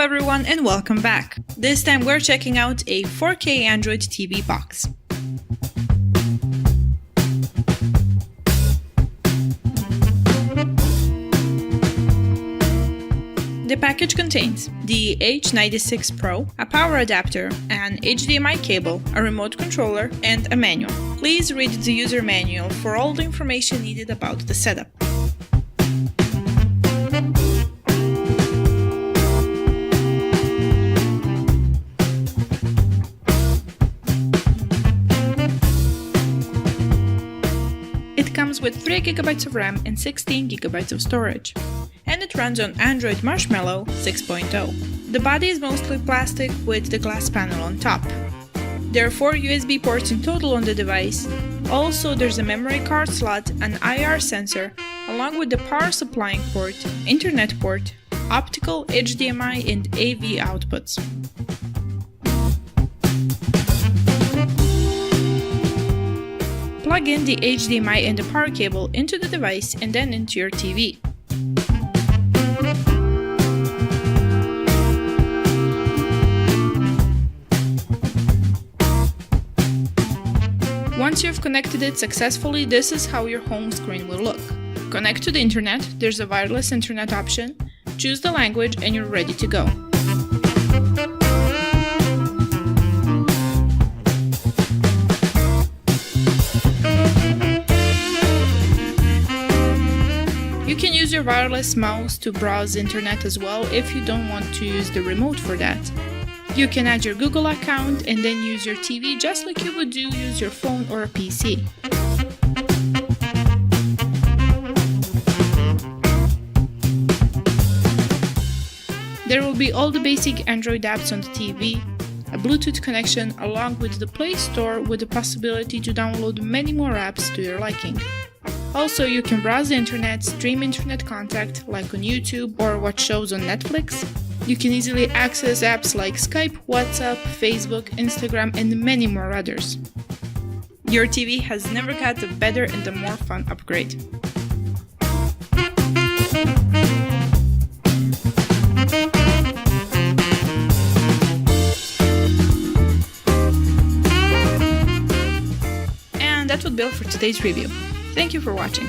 everyone and welcome back. This time we're checking out a 4K Android TV box. The package contains the H96 Pro, a power adapter, an HDMI cable, a remote controller, and a manual. Please read the user manual for all the information needed about the setup. It comes with 3 GB of RAM and 16 GB of storage. And it runs on Android Marshmallow 6.0. The body is mostly plastic with the glass panel on top. There are 4 USB ports in total on the device. Also, there's a memory card slot, an IR sensor, along with the power supplying port, internet port, optical, HDMI, and AV outputs. Plug in the HDMI and the power cable into the device and then into your TV. Once you've connected it successfully, this is how your home screen will look. Connect to the internet, there's a wireless internet option, choose the language and you're ready to go. You can use your wireless mouse to browse the internet as well if you don't want to use the remote for that. You can add your Google account and then use your TV just like you would use your phone or a PC. There will be all the basic Android apps on the TV, a Bluetooth connection along with the Play Store with the possibility to download many more apps to your liking. Also, you can browse the internet, stream internet content like on YouTube or watch shows on Netflix. You can easily access apps like Skype, WhatsApp, Facebook, Instagram, and many more others. Your TV has never had a better and a more fun upgrade. And that would be all for today's review. Thank you for watching.